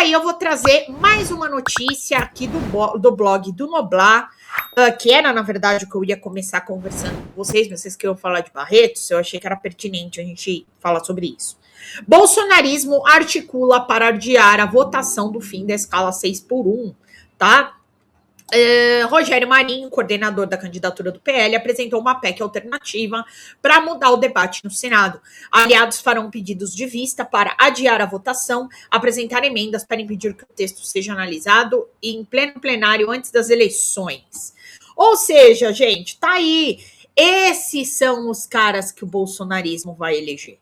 aí eu vou trazer mais uma notícia aqui do blog do Noblar, que era, na verdade, o que eu ia começar conversando com vocês, mas vocês queriam falar de Barretos, eu achei que era pertinente a gente falar sobre isso. Bolsonarismo articula para adiar a votação do fim da escala 6x1, tá? Rogério Marinho, coordenador da candidatura do PL, apresentou uma PEC alternativa para mudar o debate no Senado. Aliados farão pedidos de vista para adiar a votação, apresentar emendas para impedir que o texto seja analisado em pleno plenário antes das eleições. Ou seja, gente, tá aí. Esses são os caras que o bolsonarismo vai eleger.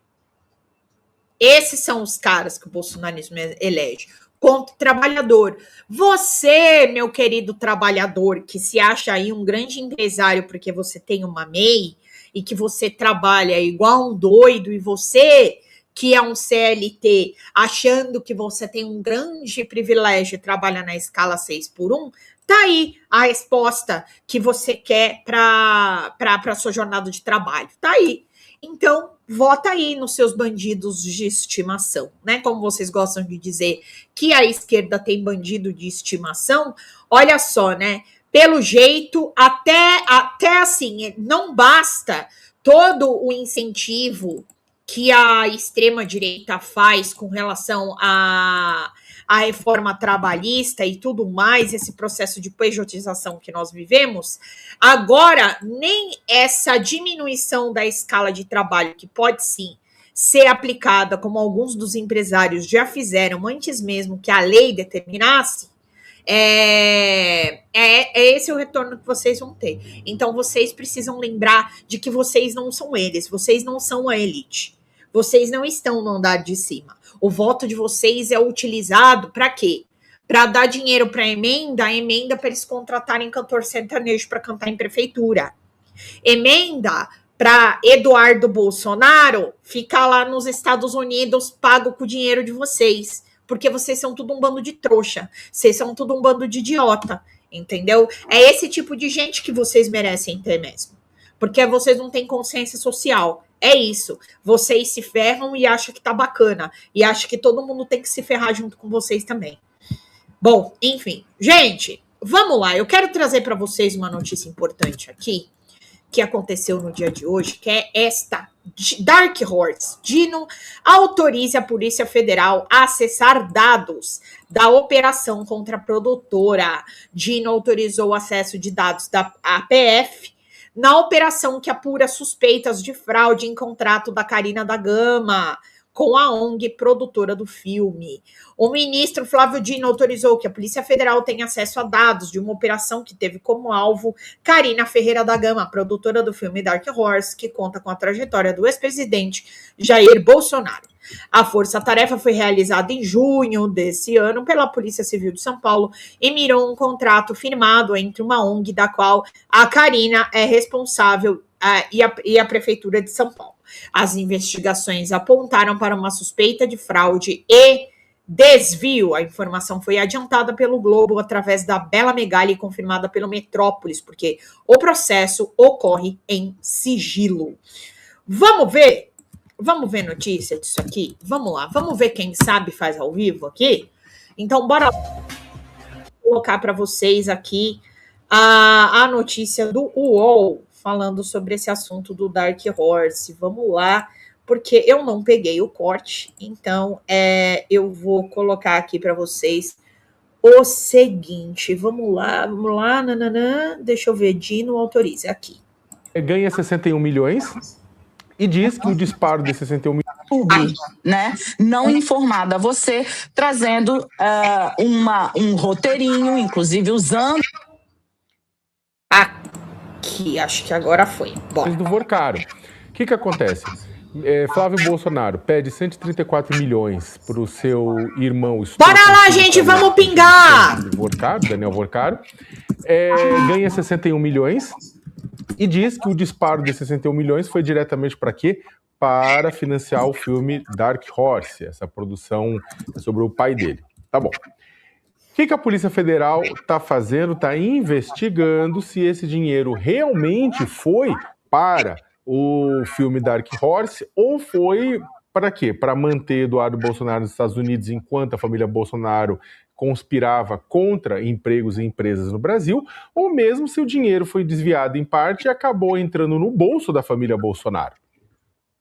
Esses são os caras que o bolsonarismo elege. Contra o trabalhador. Você, meu querido trabalhador, que se acha aí um grande empresário porque você tem uma MEI e que você trabalha igual um doido, e você que é um CLT achando que você tem um grande privilégio de trabalhar na escala 6x1, tá aí a resposta que você quer para a sua jornada de trabalho. Tá aí. Então, vota aí nos seus bandidos de estimação, né? Como vocês gostam de dizer que a esquerda tem bandido de estimação, olha só, né? Pelo jeito, até assim, não basta todo o incentivo que a extrema-direita faz com relação à reforma trabalhista e tudo mais, esse processo de pejotização que nós vivemos, agora nem essa diminuição da escala de trabalho, que pode sim ser aplicada, como alguns dos empresários já fizeram antes mesmo que a lei determinasse, esse o retorno que vocês vão ter. Então vocês precisam lembrar de que vocês não são eles, vocês não são a elite. Vocês não estão no andar de cima. O voto de vocês é utilizado para quê? Para dar dinheiro para a emenda para eles contratarem cantor sertanejo para cantar em prefeitura. Emenda para Eduardo Bolsonaro ficar lá nos Estados Unidos pago com o dinheiro de vocês. Porque vocês são tudo um bando de trouxa. Vocês são tudo um bando de idiota. Entendeu? É esse tipo de gente que vocês merecem ter mesmo. Porque vocês não têm consciência social. É isso. Vocês se ferram e acham que tá bacana. E acham que todo mundo tem que se ferrar junto com vocês também. Bom, enfim. Gente, vamos lá. Eu quero trazer para vocês uma notícia importante aqui, que aconteceu no dia de hoje, que é esta. Dark Horse. Dino autoriza a Polícia Federal a acessar dados da operação contra a produtora. Dino autorizou o acesso de dados da APF na operação que apura suspeitas de fraude em contrato da Carina da Gama com a ONG produtora do filme. O ministro Flávio Dino autorizou que a Polícia Federal tenha acesso a dados de uma operação que teve como alvo Carina Ferreira da Gama, produtora do filme Dark Horse, que conta com a trajetória do ex-presidente Jair Bolsonaro. A força-tarefa foi realizada em junho desse ano pela Polícia Civil de São Paulo e mirou um contrato firmado entre uma ONG da qual a Carina é responsável e a Prefeitura de São Paulo. As investigações apontaram para uma suspeita de fraude e desvio. A informação foi adiantada pelo Globo através da Bela Megali e confirmada pelo Metrópolis, porque o processo ocorre em sigilo. Vamos ver notícia disso aqui? Vamos lá, vamos ver quem sabe faz ao vivo aqui? Então, bora colocar para vocês aqui a notícia do UOL, falando sobre esse assunto do Dark Horse. Vamos lá, porque eu não peguei o corte, então eu vou colocar aqui para vocês o seguinte. Vamos lá, nananã, deixa eu ver, Dino autoriza aqui. Ganha 61 milhões e diz que o disparo de 61 milhões... né, não informada a você, trazendo um roteirinho, inclusive usando... Aqui, acho que agora foi. Bora. Do Vorcaro. O que acontece? Flávio Bolsonaro pede 134 milhões para o seu irmão... Bora lá, gente, vamos pingar! Daniel Vorcaro. Ganha 61 milhões e diz que o disparo de 61 milhões foi diretamente para quê? Para financiar o filme Dark Horse, essa produção sobre o pai dele. Tá bom. O que a Polícia Federal está fazendo? Está investigando se esse dinheiro realmente foi para o filme Dark Horse ou foi para quê? Para manter Eduardo Bolsonaro nos Estados Unidos enquanto a família Bolsonaro conspirava contra empregos e empresas no Brasil, ou mesmo se o dinheiro foi desviado em parte e acabou entrando no bolso da família Bolsonaro.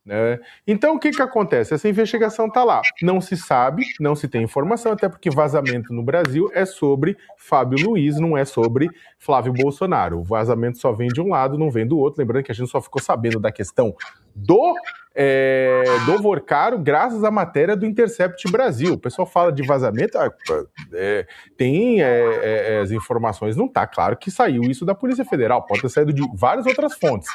Né? Então, o que acontece? Essa investigação está lá. Não se sabe, não se tem informação, até porque vazamento no Brasil é sobre Fábio Luiz, não é sobre Flávio Bolsonaro. O vazamento só vem de um lado, não vem do outro. Lembrando que a gente só ficou sabendo da questão do Vorcaro graças à matéria do Intercept Brasil. O pessoal fala de vazamento, tem as informações, não está claro que saiu isso da Polícia Federal, pode ter saído de várias outras fontes.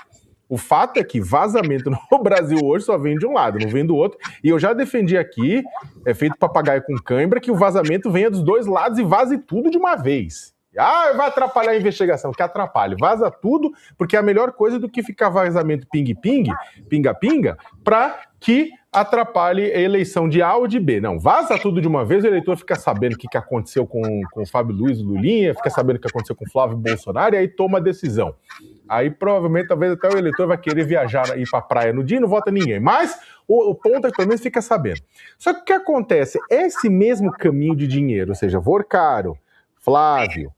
O fato é que vazamento no Brasil hoje só vem de um lado, não vem do outro. E eu já defendi aqui, feito papagaio com cãibra, que o vazamento venha dos dois lados e vaze tudo de uma vez. Vai atrapalhar a investigação, que atrapalhe. Vaza tudo, porque é a melhor coisa do que ficar vazamento ping-ping, pinga-pinga, para que atrapalhe a eleição de A ou de B. Não, vaza tudo de uma vez, o eleitor fica sabendo o que aconteceu com o Fábio Luiz e Lulinha, fica sabendo o que aconteceu com o Flávio Bolsonaro, e aí toma a decisão. Aí provavelmente, talvez até o eleitor vai querer viajar, ir para a praia no dia e não vota ninguém. Mas o ponto é que pelo menos fica sabendo. Só que o que acontece? Esse mesmo caminho de dinheiro, ou seja, Vorcaro, Flávio,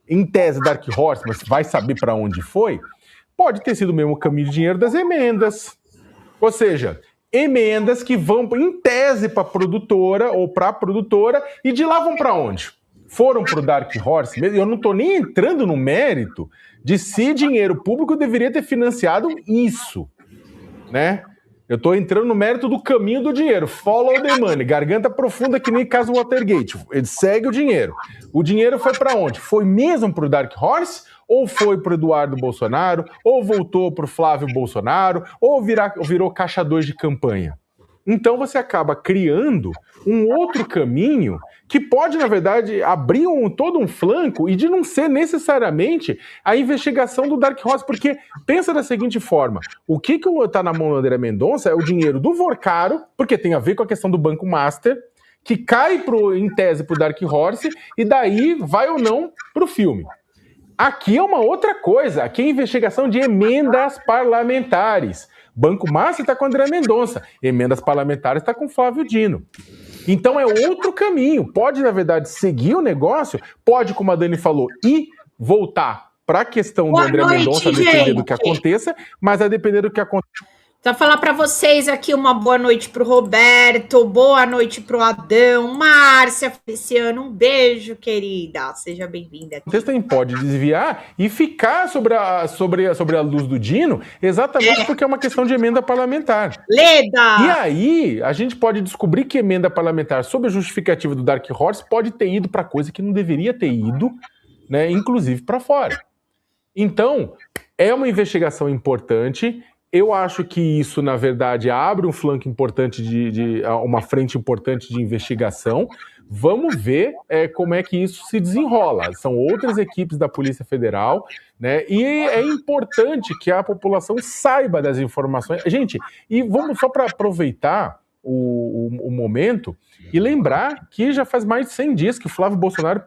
em tese Dark Horse, mas vai saber para onde foi, pode ter sido o mesmo caminho de dinheiro das emendas. Ou seja, emendas que vão, em tese, para a produtora ou para a produtora, e de lá vão para onde? Foram para o Dark Horse. Eu não estou nem entrando no mérito de se dinheiro público deveria ter financiado isso, né? Eu estou entrando no mérito do caminho do dinheiro. Follow the money, garganta profunda que nem caso Watergate. Ele segue o dinheiro. O dinheiro foi para onde? Foi mesmo para o Dark Horse? Ou foi para o Eduardo Bolsonaro? Ou voltou para o Flávio Bolsonaro? Ou virou caixa 2 de campanha? Então você acaba criando um outro caminho que pode, na verdade, abrir todo um flanco e de não ser necessariamente a investigação do Dark Horse, porque pensa da seguinte forma, o que está na mão do André Mendonça é o dinheiro do Vorcaro, porque tem a ver com a questão do Banco Master, que cai, em tese, para o Dark Horse, e daí vai ou não para o filme. Aqui é uma outra coisa, aqui é investigação de emendas parlamentares. Banco Master está com André Mendonça, emendas parlamentares está com Flávio Dino. Então é outro caminho, pode na verdade seguir o negócio, pode, como a Dani falou, ir voltar para a questão do André Mendonça, a depender do que aconteça, mas a depender do que aconteça. Então, falar para vocês aqui uma boa noite para o Roberto, boa noite para o Adão, Márcia Feliciano, um beijo, querida, seja bem-vinda aqui. O texto pode desviar e ficar sobre a luz do Dino, exatamente porque é uma questão de emenda parlamentar. Leda! E aí, a gente pode descobrir que emenda parlamentar, sob a justificativa do Dark Horse, pode ter ido para coisa que não deveria ter ido, né, inclusive para fora. Então, é uma investigação importante. Eu acho que isso, na verdade, abre um flanco importante, uma frente importante de investigação. Vamos ver como é que isso se desenrola. São outras equipes da Polícia Federal, né? E é importante que a população saiba das informações. Gente, e vamos só para aproveitar o momento e lembrar que já faz mais de 100 dias que o Flávio Bolsonaro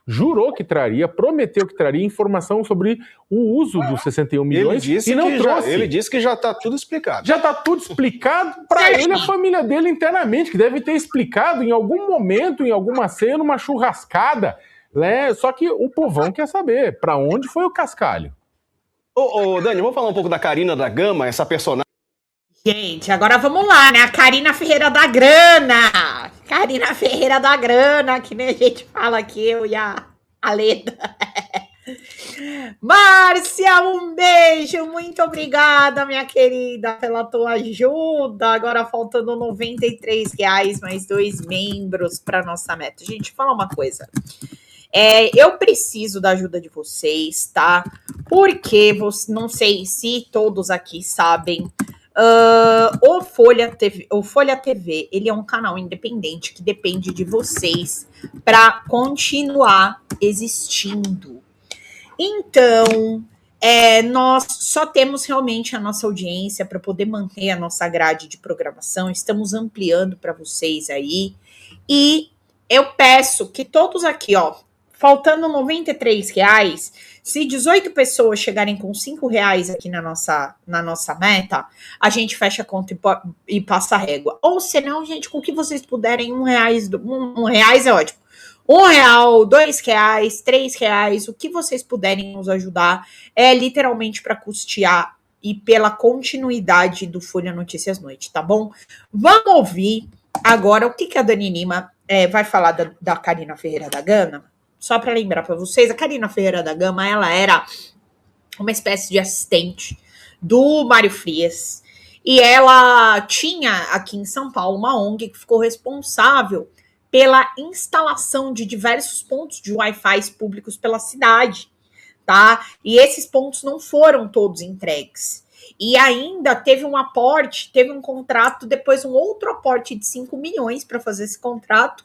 jurou que traria, prometeu que traria informação sobre o uso dos 61 milhões e não trouxe. Ele disse que já está tudo explicado. Já está tudo explicado para ele e a família dele internamente, que deve ter explicado em algum momento, em alguma cena, numa churrascada, né? Só que o povão quer saber para onde foi o cascalho. Dani, vamos falar um pouco da Karina da Gama, essa personagem. Gente, agora vamos lá, né? A Karina Ferreira da Grana. Karina Ferreira da Grana, que nem a gente fala aqui, eu e a Leda. Márcia, um beijo. Muito obrigada, minha querida, pela tua ajuda. Agora faltando R$93, mais 2 membros para nossa meta. Gente, fala uma coisa. Eu preciso da ajuda de vocês, tá? Porque, não sei se todos aqui sabem, o Folha TV, ele é um canal independente que depende de vocês para continuar existindo. Então, nós só temos realmente a nossa audiência para poder manter a nossa grade de programação. Estamos ampliando para vocês aí. E eu peço que todos aqui, faltando R$ 93, se 18 pessoas chegarem com R$ 5 aqui na nossa meta, a gente fecha a conta e passa a régua. Ou senão, gente, com o que vocês puderem, R$ 1 é ótimo. R$ 1, R$ 2, R$ 3, o que vocês puderem nos ajudar é literalmente para custear e pela continuidade do Folha Notícias Noite, tá bom? Vamos ouvir agora o que a Dani Lima vai falar da Karina Ferreira da Gama. Só para lembrar para vocês, a Karina Ferreira da Gama, ela era uma espécie de assistente do Mário Frias, e ela tinha aqui em São Paulo uma ONG que ficou responsável pela instalação de diversos pontos de Wi-Fi públicos pela cidade, tá? E esses pontos não foram todos entregues. E ainda teve um aporte, teve um contrato, depois um outro aporte de 5 milhões para fazer esse contrato,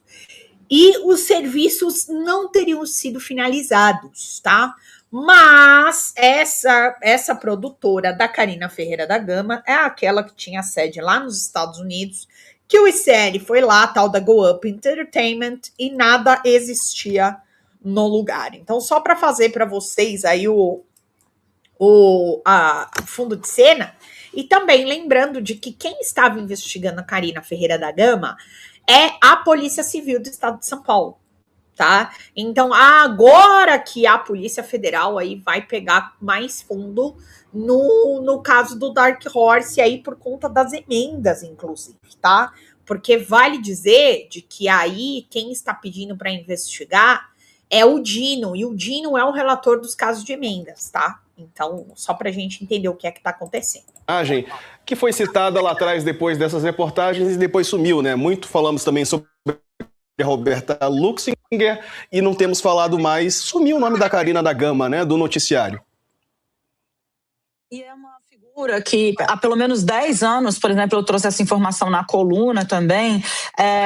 e os serviços não teriam sido finalizados, tá? Mas essa produtora da Karina Ferreira da Gama é aquela que tinha sede lá nos Estados Unidos, que o ICL foi lá, a tal da Go Up Entertainment, e nada existia no lugar. Então, só para fazer para vocês aí o fundo de cena, e também lembrando de que quem estava investigando a Karina Ferreira da Gama é a Polícia Civil do Estado de São Paulo, tá? Então, agora que a Polícia Federal aí vai pegar mais fundo no caso do Dark Horse, aí por conta das emendas, inclusive, tá? Porque vale dizer de que aí quem está pedindo para investigar é o Dino, e o Dino é o relator dos casos de emendas, tá? Então, só para a gente entender o que é que está acontecendo. Que foi citada lá atrás depois dessas reportagens e depois sumiu, né? Muito falamos também sobre a Roberta Luxinger e não temos falado mais. Sumiu o nome da Karina da Gama, né? Do noticiário. E é uma figura que há pelo menos 10 anos, por exemplo, eu trouxe essa informação na coluna também,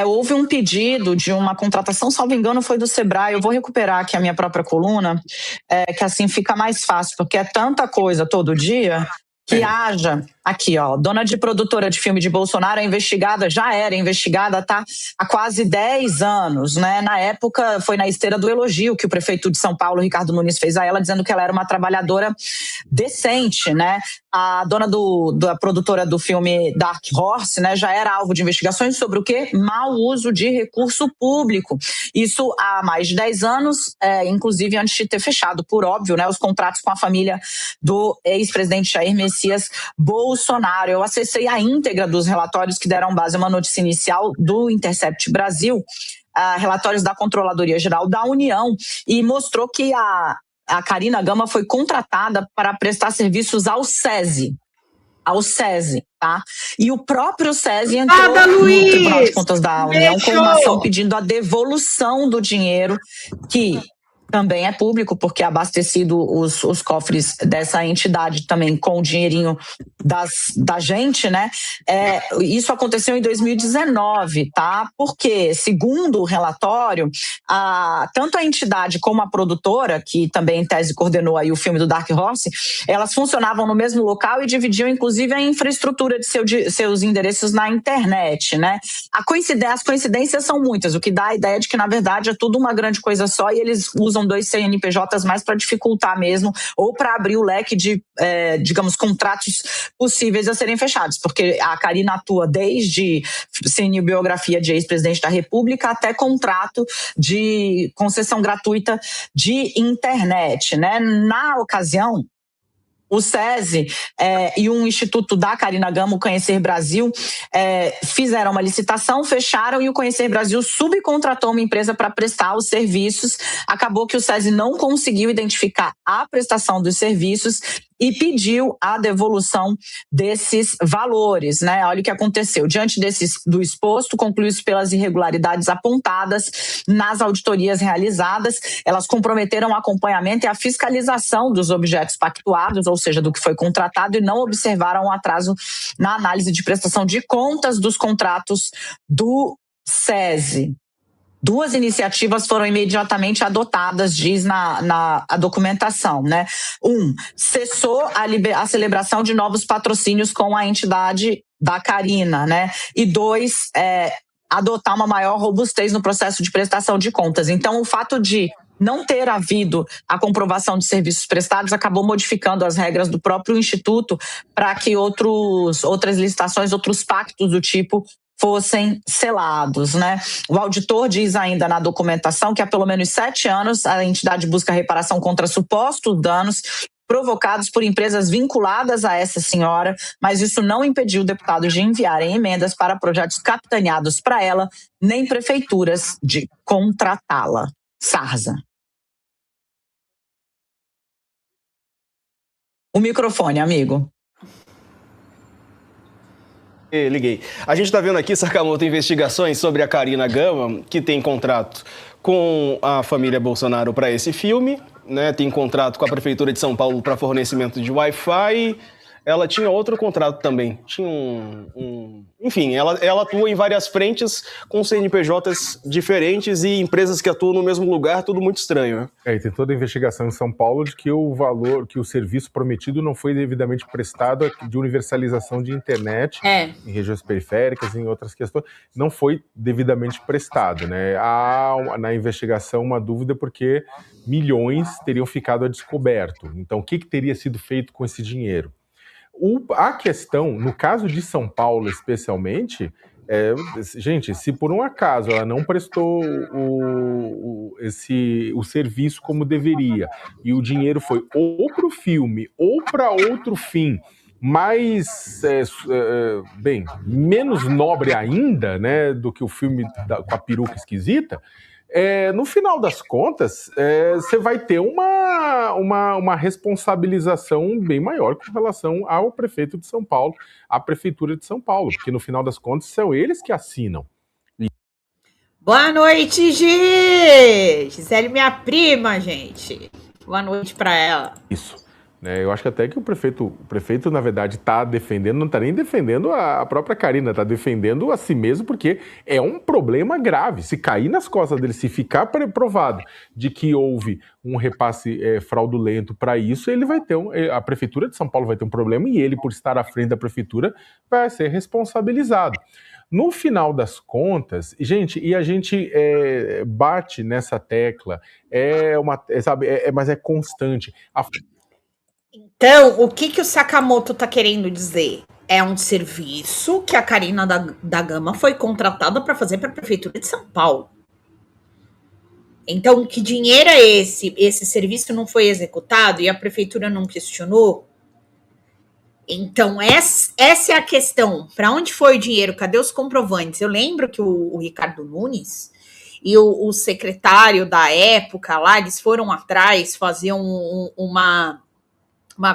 houve um pedido de uma contratação, salvo engano, foi do Sebrae. Eu vou recuperar aqui a minha própria coluna, que assim fica mais fácil, porque é tanta coisa todo dia que haja. Aqui, ó, dona de produtora de filme de Bolsonaro já era investigada, tá? Há quase 10 anos, né? Na época, foi na esteira do elogio que o prefeito de São Paulo, Ricardo Nunes, fez a ela, dizendo que ela era uma trabalhadora decente, né? A dona da produtora do filme Dark Horse, né, já era alvo de investigações sobre o quê? Mau uso de recurso público. Isso há mais de 10 anos, inclusive antes de ter fechado, por óbvio, né, os contratos com a família do ex-presidente Jair Messias Bolsonaro. Eu acessei a íntegra dos relatórios que deram base a uma notícia inicial do Intercept Brasil, relatórios da Controladoria Geral da União, e mostrou que a Karina Gama foi contratada para prestar serviços ao SESI, tá? E o próprio SESI entrou no Tribunal de Contas da União com uma ação pedindo a devolução do dinheiro que também é público, porque é abastecido os cofres dessa entidade também com o dinheirinho da gente, né? Isso aconteceu em 2019, tá? Porque, segundo o relatório, tanto a entidade como a produtora, que também em tese coordenou aí o filme do Dark Horse, elas funcionavam no mesmo local e dividiam, inclusive, a infraestrutura de seus endereços na internet, né? As coincidências são muitas, o que dá a ideia de que, na verdade, é tudo uma grande coisa só, e eles usam 2 CNPJs mais para dificultar mesmo, ou para abrir o leque de, digamos, contratos possíveis a serem fechados, porque a Karina atua desde cinebiografia de ex-presidente da República até contrato de concessão gratuita de internet, né? Na ocasião, o SESI e um instituto da Karina Gama, o Conhecer Brasil, fizeram uma licitação, fecharam, e o Conhecer Brasil subcontratou uma empresa para prestar os serviços. Acabou que o SESI não conseguiu identificar a prestação dos serviços e pediu a devolução desses valores, né? Olha o que aconteceu. Diante do exposto, concluiu-se pelas irregularidades apontadas nas auditorias realizadas. Elas comprometeram o acompanhamento e a fiscalização dos objetos pactuados, ou seja, do que foi contratado, e não observaram o atraso na análise de prestação de contas dos contratos do SESI. 2 iniciativas foram imediatamente adotadas, diz na documentação, né? 1, cessou a celebração de novos patrocínios com a entidade da Karina, né? E 2, adotar uma maior robustez no processo de prestação de contas. Então, o fato de não ter havido a comprovação de serviços prestados, acabou modificando as regras do próprio Instituto para que outras licitações, outros pactos do tipo fossem selados, né? O auditor diz ainda na documentação que há pelo menos 7 anos a entidade busca reparação contra supostos danos provocados por empresas vinculadas a essa senhora, mas isso não impediu deputados de enviarem emendas para projetos capitaneados para ela, nem prefeituras de contratá-la. Sarza. O microfone, amigo. Liguei. A gente está vendo aqui, Sakamoto, investigações sobre a Karina Gama, que tem contrato com a família Bolsonaro para esse filme, né? Tem contrato com a Prefeitura de São Paulo para fornecimento de Wi-Fi. Ela tinha outro contrato também. Tinha Enfim, ela atua em várias frentes com CNPJs diferentes e empresas que atuam no mesmo lugar, tudo muito estranho, né? E tem toda a investigação em São Paulo de que o serviço prometido não foi devidamente prestado, de universalização de internet em regiões periféricas, em outras questões, não foi devidamente prestado, né? Há na investigação uma dúvida porque milhões teriam ficado a descoberto. Então, o que teria sido feito com esse dinheiro? A questão, no caso de São Paulo especialmente, gente, se por um acaso ela não prestou o serviço como deveria e o dinheiro foi ou para o filme ou para outro fim, mas, menos nobre ainda, né, do que o filme com a peruca esquisita, no final das contas, você vai ter uma responsabilização bem maior com relação ao prefeito de São Paulo, à prefeitura de São Paulo, porque no final das contas são eles que assinam. Boa noite, Gi! Gisele, minha prima, gente. Boa noite para ela. Isso. Eu acho que até que o prefeito, na verdade, está defendendo, não está nem defendendo a própria Karina, está defendendo a si mesmo, porque é um problema grave. Se cair nas costas dele, se ficar provado de que houve um repasse fraudulento para isso, ele vai ter a Prefeitura de São Paulo vai ter um problema e ele, por estar à frente da Prefeitura, vai ser responsabilizado. No final das contas, gente, e a gente bate nessa tecla, mas é constante. Então, o que o Sakamoto tá querendo dizer? É um serviço que a Karina da Gama foi contratada para fazer para a Prefeitura de São Paulo. Então, que dinheiro é esse? Esse serviço não foi executado e a Prefeitura não questionou? Então, essa é a questão. Para onde foi o dinheiro? Cadê os comprovantes? Eu lembro que o Ricardo Nunes e o secretário da época lá, eles foram atrás, faziam uma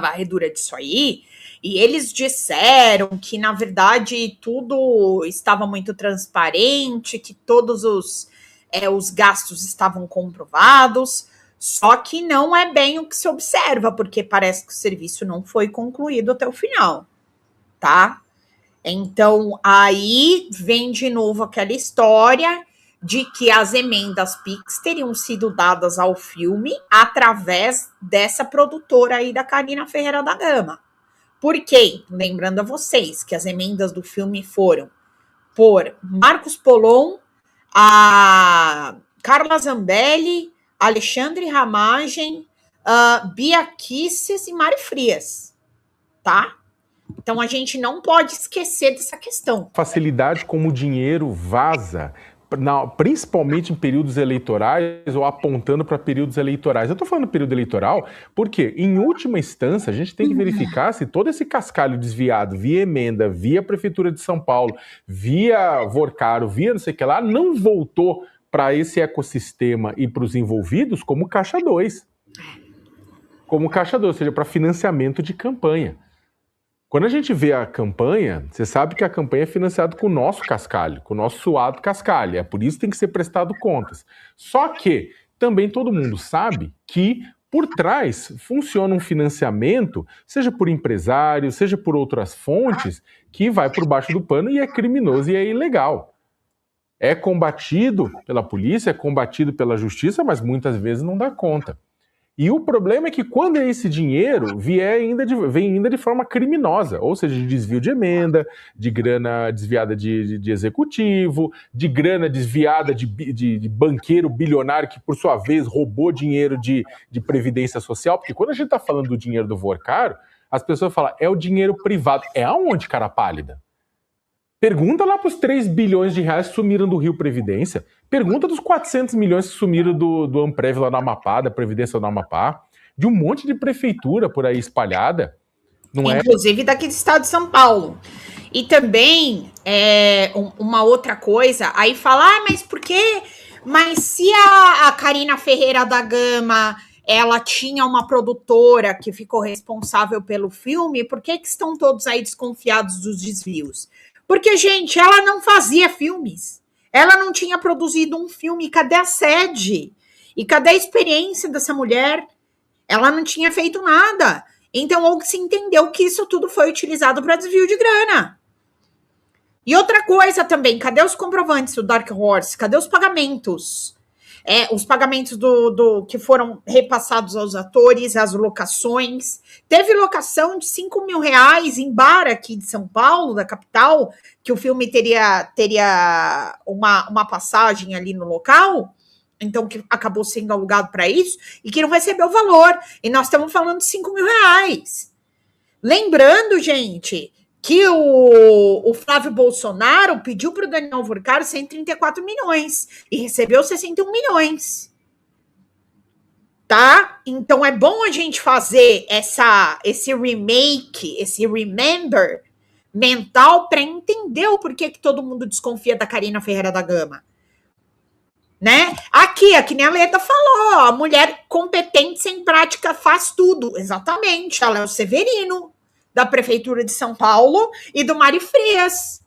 varredura disso aí, e eles disseram que, na verdade, tudo estava muito transparente, que todos os gastos estavam comprovados, só que não é bem o que se observa, porque parece que o serviço não foi concluído até o final, tá? Então, aí vem de novo aquela história de que as emendas PIX teriam sido dadas ao filme através dessa produtora aí da Karina Ferreira da Gama. Por quê? Lembrando a vocês que as emendas do filme foram por Marcos Polon, a Carla Zambelli, Alexandre Ramagem, Bia Kisses e Mari Frias, tá? Então a gente não pode esquecer dessa questão. Facilidade como o dinheiro vaza, principalmente em períodos eleitorais ou apontando para períodos eleitorais. Eu estou falando período eleitoral porque, em última instância, a gente tem que verificar se todo esse cascalho desviado via emenda, via Prefeitura de São Paulo, via Vorcaro, via não sei o que lá, não voltou para esse ecossistema e para os envolvidos como Caixa 2. Como Caixa 2, ou seja, para financiamento de campanha. Quando a gente vê a campanha, você sabe que a campanha é financiada com o nosso cascalho, com o nosso suado cascalho. É por isso que tem que ser prestado contas. Só que também todo mundo sabe que por trás funciona um financiamento, seja por empresários, seja por outras fontes, que vai por baixo do pano e é criminoso e é ilegal. É combatido pela polícia, é combatido pela justiça, mas muitas vezes não dá conta. E o problema é que quando esse dinheiro vem ainda de forma criminosa, ou seja, de desvio de emenda, de grana desviada de executivo, de grana desviada de banqueiro bilionário que, por sua vez, roubou dinheiro de previdência social. Porque quando a gente está falando do dinheiro do Vorcaro, as pessoas falam, é o dinheiro privado. É aonde, cara pálida? Pergunta lá para os 3 bilhões de reais que sumiram do Rio Previdência. Pergunta dos 400 milhões que sumiram do Amprev lá no Amapá, da Previdência no Amapá. De um monte de prefeitura por aí espalhada. Inclusive daqui do estado de São Paulo. E também, uma outra coisa, aí fala, mas por quê? Mas se a Carina Ferreira da Gama, ela tinha uma produtora que ficou responsável pelo filme, por que estão todos aí desconfiados dos desvios? Porque, gente, ela não fazia filmes. Ela não tinha produzido um filme. Cadê a sede? E cadê a experiência dessa mulher? Ela não tinha feito nada. Então, ou se entendeu que isso tudo foi utilizado para desvio de grana. E outra coisa também, cadê os comprovantes do Dark Horse? Cadê os pagamentos? Os pagamentos que foram repassados aos atores, as locações. Teve locação de 5 mil reais em bar aqui de São Paulo, da capital, que o filme teria uma passagem ali no local, então que acabou sendo alugado para isso, e que não recebeu o valor. E nós estamos falando de 5 mil reais. Lembrando, gente, que o Flávio Bolsonaro pediu para o Daniel Vorcaro 134 milhões e recebeu 61 milhões. Tá? Então é bom a gente fazer esse remake, esse remember mental para entender o porquê que todo mundo desconfia da Carina Ferreira da Gama. Né? Aqui, que nem a Leda falou, a mulher competente sem prática faz tudo. Exatamente, ela é o Severino da Prefeitura de São Paulo e do Mari Frias.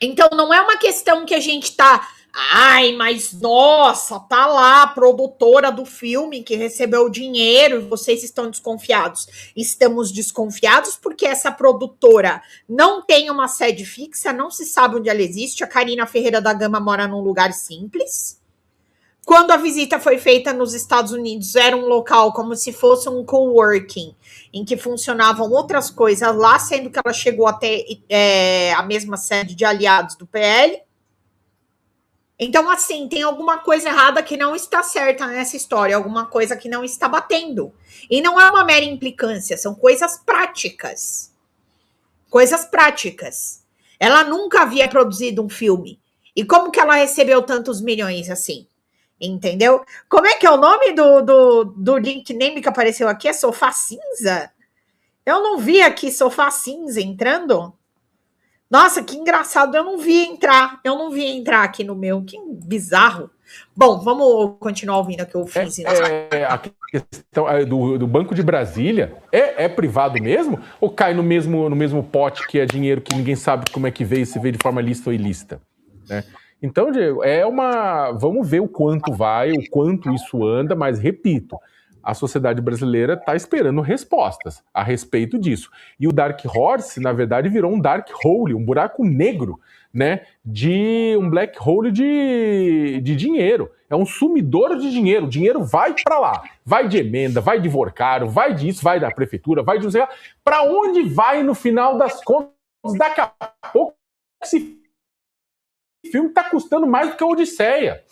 Então, não é uma questão que a gente tá... mas nossa, tá lá a produtora do filme que recebeu o dinheiro e vocês estão desconfiados. Estamos desconfiados porque essa produtora não tem uma sede fixa, não se sabe onde ela existe. A Carina Ferreira da Gama mora num lugar simples. Quando a visita foi feita nos Estados Unidos, era um local como se fosse um coworking, em que funcionavam outras coisas lá, sendo que ela chegou até a mesma sede de aliados do PL. Então, assim, tem alguma coisa errada que não está certa nessa história, alguma coisa que não está batendo. E não é uma mera implicância, são coisas práticas. Coisas práticas. Ela nunca havia produzido um filme. E como que ela recebeu tantos milhões assim? Entendeu? Como é que é o nome do nickname que apareceu aqui? É Sofá Cinza? Eu não vi aqui Sofá Cinza entrando. Nossa, que engraçado. Eu não vi entrar aqui no meu. Que bizarro. Bom, vamos continuar ouvindo aqui o finzinho. A questão do Banco de Brasília é privado mesmo? Ou cai no mesmo pote que é dinheiro que ninguém sabe como é que veio, se veio de forma lícita ou ilícita? Né? Então, Diego, vamos ver o quanto vai, o quanto isso anda, mas repito, a sociedade brasileira está esperando respostas a respeito disso. E o Dark Horse, na verdade, virou um dark hole, um buraco negro, né? Um black hole de dinheiro. É um sumidor de dinheiro. O dinheiro vai para lá. Vai de emenda, vai de Vorcaro, vai disso, vai da prefeitura, vai de não sei lá. Para onde vai no final das contas? Daqui a pouco esse filme está custando mais do que a Odisseia.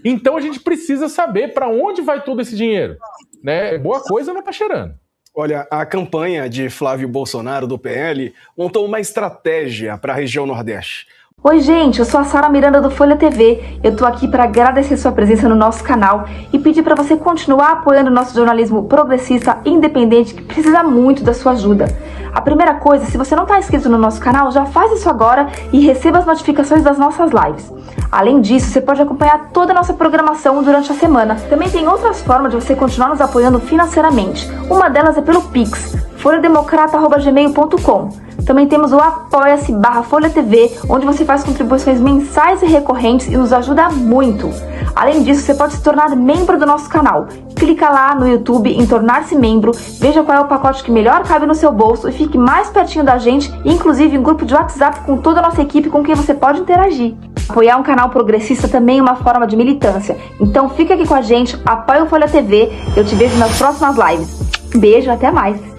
Então a gente precisa saber para onde vai todo esse dinheiro. Né? Boa coisa não está cheirando. Olha, a campanha de Flávio Bolsonaro do PL montou uma estratégia para a região Nordeste. Oi gente, eu sou a Sara Miranda do Folha TV. Eu tô aqui para agradecer sua presença no nosso canal e pedir para você continuar apoiando o nosso jornalismo progressista independente, que precisa muito da sua ajuda. A primeira coisa, se você não está inscrito no nosso canal, já faz isso agora e receba as notificações das nossas lives. Além disso, você pode acompanhar toda a nossa programação durante a semana. Também tem outras formas de você continuar nos apoiando financeiramente. Uma delas é pelo Pix, folhademocrata@gmail.com. Também temos o apoia-se/Folha TV, onde você faz contribuições mensais e recorrentes e nos ajuda muito. Além disso, você pode se tornar membro do nosso canal. Clica lá no YouTube em tornar-se membro, veja qual é o pacote que melhor cabe no seu bolso e fique mais pertinho da gente, inclusive em um grupo de WhatsApp com toda a nossa equipe com quem você pode interagir. Apoiar um canal progressista também é uma forma de militância. Então fica aqui com a gente, apoia o Folha TV. Eu te vejo nas próximas lives. Beijo, até mais.